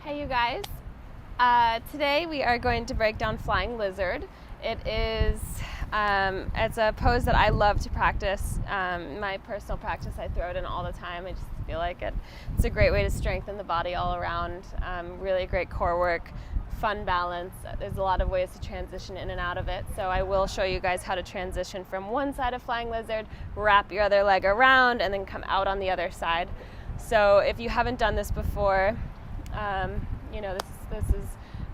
Hey you guys, today we are going to break down Flying Lizard. It's a pose that I love to practice. My personal practice, I throw it in all the time. I just feel like it's a great way to strengthen the body all around. Really great core work, fun balance. There's a lot of ways to transition in and out of it. So I will show you guys how to transition from one side of Flying Lizard, wrap your other leg around, and then come out on the other side. So if you haven't done this before, this is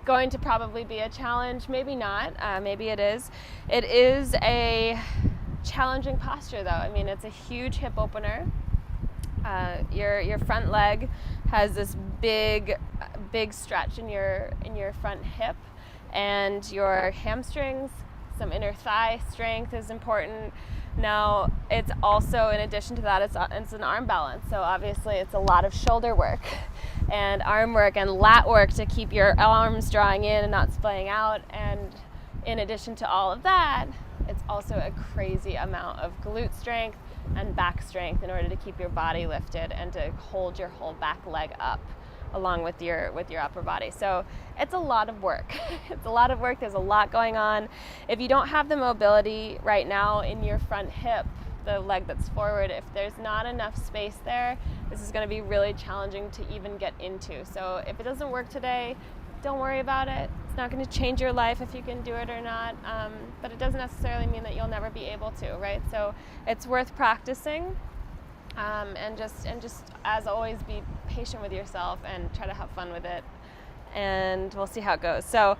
going to probably be a challenge. Maybe not. Maybe it is. It is a challenging posture, though. I mean, it's a huge hip opener. Your front leg has this big stretch in your front hip, and your hamstrings, some inner thigh strength is important. Now, it's also, in addition to that, it's an arm balance. So obviously it's a lot of shoulder work and arm work and lat work to keep your arms drawing in and not splaying out. And in addition to all of that, it's also a crazy amount of glute strength and back strength in order to keep your body lifted and to hold your whole back leg up along with your upper body. So it's a lot of work. It's a lot of work. There's a lot going on. If you don't have the mobility right now in your front hip, the leg that's forward, if there's not enough space there, this is going to be really challenging to even get into. So if it doesn't work today, don't worry about it. It's not going to change your life if you can do it or not, but it doesn't necessarily mean that you'll never be able to, right? So it's worth practicing. And just as always, be patient with yourself and try to have fun with it, and we'll see how it goes. So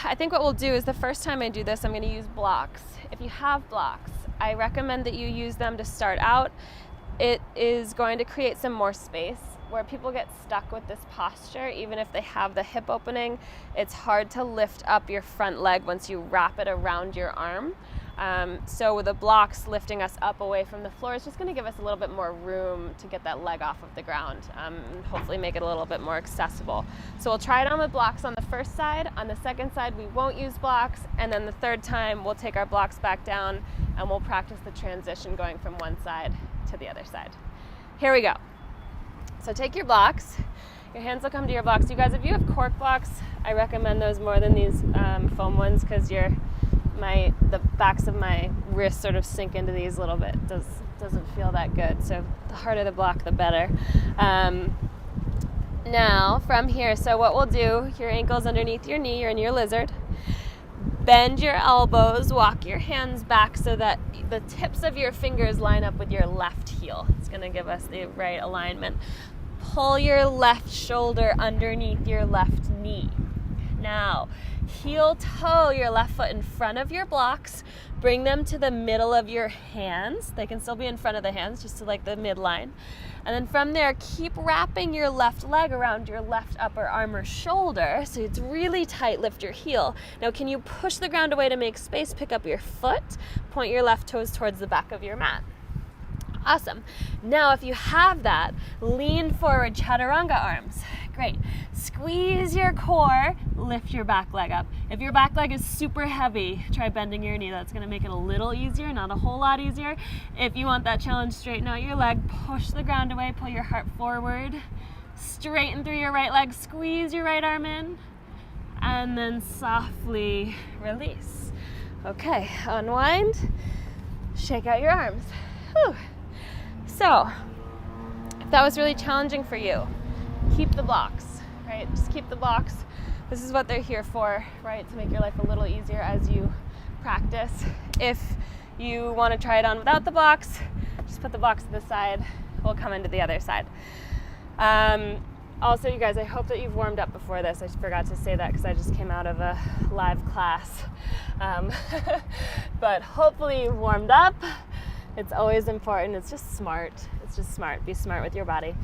I think what we'll do is, the first time I do this, I'm going to use blocks. If you have blocks, I recommend that you use them to start out. It is going to create some more space. Where people get stuck with this posture, even if they have the hip opening, it's hard to lift up your front leg once you wrap it around your arm. So with the blocks lifting us up away from the floor, it's just going to give us a little bit more room to get that leg off of the ground, and hopefully make it a little bit more accessible. So we'll try it on with blocks on the first side. On the second side, we won't use blocks, and then the third time, we'll take our blocks back down and we'll practice the transition going from one side to the other side. Here we go. So take your blocks. Your hands will come to your blocks. You guys, if you have cork blocks, I recommend those more than these foam ones, because the backs of my wrists sort of sink into these a little bit. Doesn't feel that good. So the harder the block, the better. Now from here, so what we'll do, your ankle's underneath your knee, you're in your lizard. Bend your elbows, walk your hands back so that the tips of your fingers line up with your left heel. It's going to give us the right alignment. Pull your left shoulder underneath your left knee. Now, heel toe your left foot in front of your blocks. Bring them to the middle of your hands. They can still be in front of the hands, just to like the midline. And then from there, keep wrapping your left leg around your left upper arm or shoulder. So it's really tight, lift your heel. Now, can you push the ground away to make space? Pick up your foot, point your left toes towards the back of your mat. Awesome. Now, if you have that, lean forward, chaturanga arms. Great. Squeeze your core, lift your back leg up. If your back leg is super heavy, try bending your knee. That's going to make it a little easier, not a whole lot easier. If you want that challenge, straighten out your leg, push the ground away, pull your heart forward, straighten through your right leg, squeeze your right arm in, and then softly release. Okay, unwind, shake out your arms. Whew. So, if that was really challenging for you, keep the blocks, right? Just keep the blocks. This is what they're here for, right? To make your life a little easier as you practice. If you want to try it on without the blocks, just put the blocks to the side. We'll come into the other side. Also, you guys, I hope that you've warmed up before this. I forgot to say that because I just came out of a live class. But hopefully you've warmed up. It's always important. It's just smart. Be smart with your body.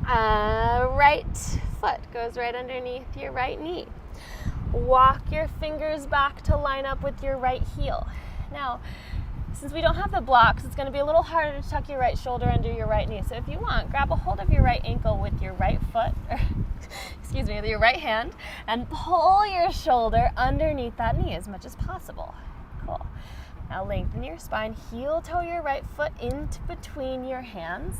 Right foot goes right underneath your right knee. Walk your fingers back to line up with your right heel. Now, since we don't have the blocks, it's going to be a little harder to tuck your right shoulder under your right knee. So if you want, grab a hold of your right ankle with your right foot, with your right hand, and pull your shoulder underneath that knee as much as possible. Cool. Now lengthen your spine, heel toe your right foot into between your hands.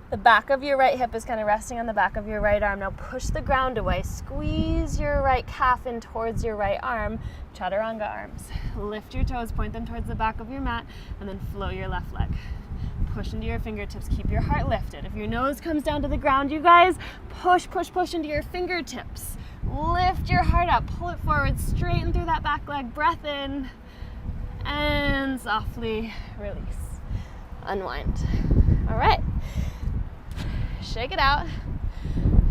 The back of your right hip is kind of resting on the back of your right arm. Now push the ground away. Squeeze your right calf in towards your right arm. Chaturanga arms. Lift your toes, point them towards the back of your mat, and then float your left leg. Push into your fingertips. Keep your heart lifted. If your nose comes down to the ground, you guys, push, push, push into your fingertips. Lift your heart up. Pull it forward. Straighten through that back leg. Breath in. And softly release. Unwind. All right. Shake it out.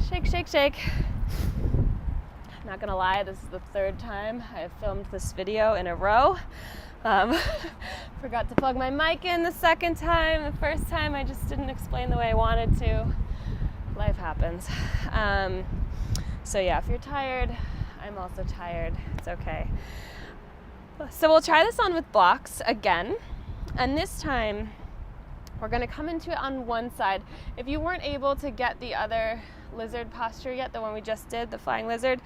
Shake, shake, shake. I'm not gonna lie, this is the third time I've filmed this video in a row. Forgot to plug my mic in the second time. The first time I just didn't explain the way I wanted to. Life happens. So yeah, if you're tired, I'm also tired. It's okay. So we'll try this on with blocks again. And this time, we're going to come into it on one side. If you weren't able to get the other lizard posture yet, the one we just did, the flying lizard,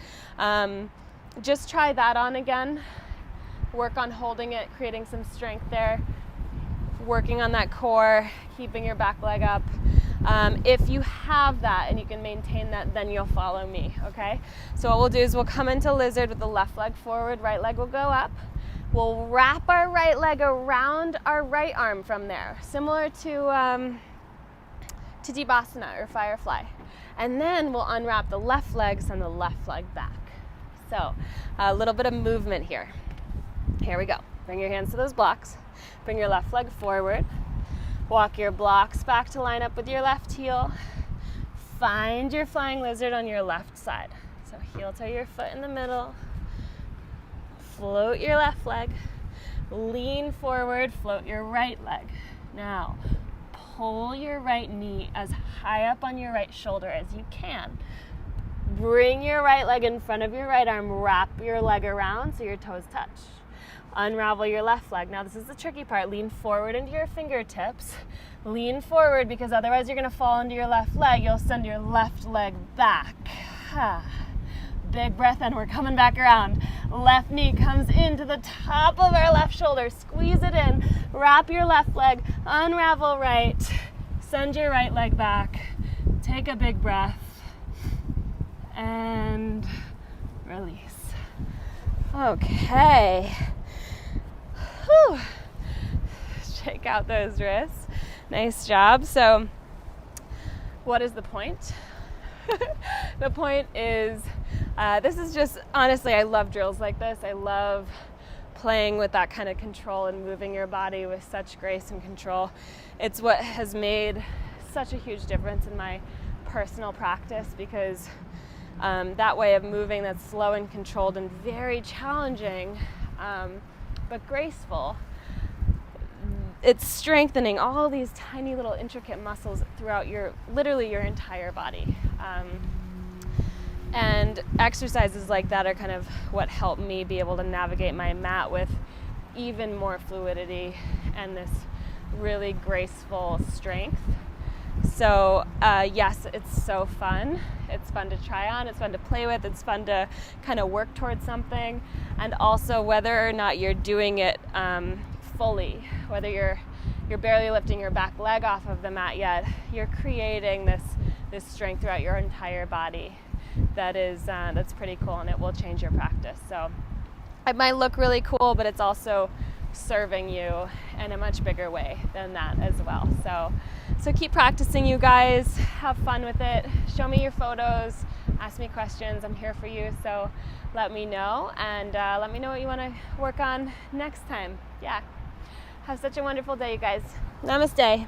just try that on again. Work on holding it, creating some strength there, working on that core, keeping your back leg up. If you have that and you can maintain that, then you'll follow me, okay? So what we'll do is we'll come into lizard with the left leg forward, right leg will go up. We'll wrap our right leg around our right arm from there, similar to Tadasana or Firefly. And then we'll unwrap the left leg, send the left leg back. So a little bit of movement here. Here we go. Bring your hands to those blocks. Bring your left leg forward. Walk your blocks back to line up with your left heel. Find your flying lizard on your left side. So heel toe your foot in the middle. Float your left leg, lean forward, float your right leg. Now, pull your right knee as high up on your right shoulder as you can. Bring your right leg in front of your right arm, wrap your leg around so your toes touch. Unravel your left leg. Now this is the tricky part. Lean forward into your fingertips. Lean forward because otherwise you're gonna fall into your left leg. You'll send your left leg back. Big breath in, we're coming back around. Left knee comes into the top of our left shoulder. Squeeze it in, wrap your left leg, unravel right, send your right leg back. Take a big breath and release. Okay. Whew. Shake out those wrists. Nice job. So what is the point? The point is, this is just, honestly, I love drills like this. I love playing with that kind of control and moving your body with such grace and control. It's what has made such a huge difference in my personal practice because that way of moving that's slow and controlled and very challenging, but graceful, it's strengthening all these tiny little intricate muscles throughout literally your entire body. And exercises like that are kind of what helped me be able to navigate my mat with even more fluidity and this really graceful strength. So yes, it's so fun. It's fun to try on, it's fun to play with, it's fun to kind of work towards something. And also whether or not you're doing it fully, whether you're barely lifting your back leg off of the mat yet, you're creating this strength throughout your entire body. That's pretty cool, and it will change your practice. So it might look really cool, but it's also serving you in a much bigger way than that as well. So keep practicing, you guys. Have fun with it. Show me your photos. Ask me questions. I'm here for you. So let me know, and let me know what you want to work on next time. Yeah. Have such a wonderful day, you guys. Namaste.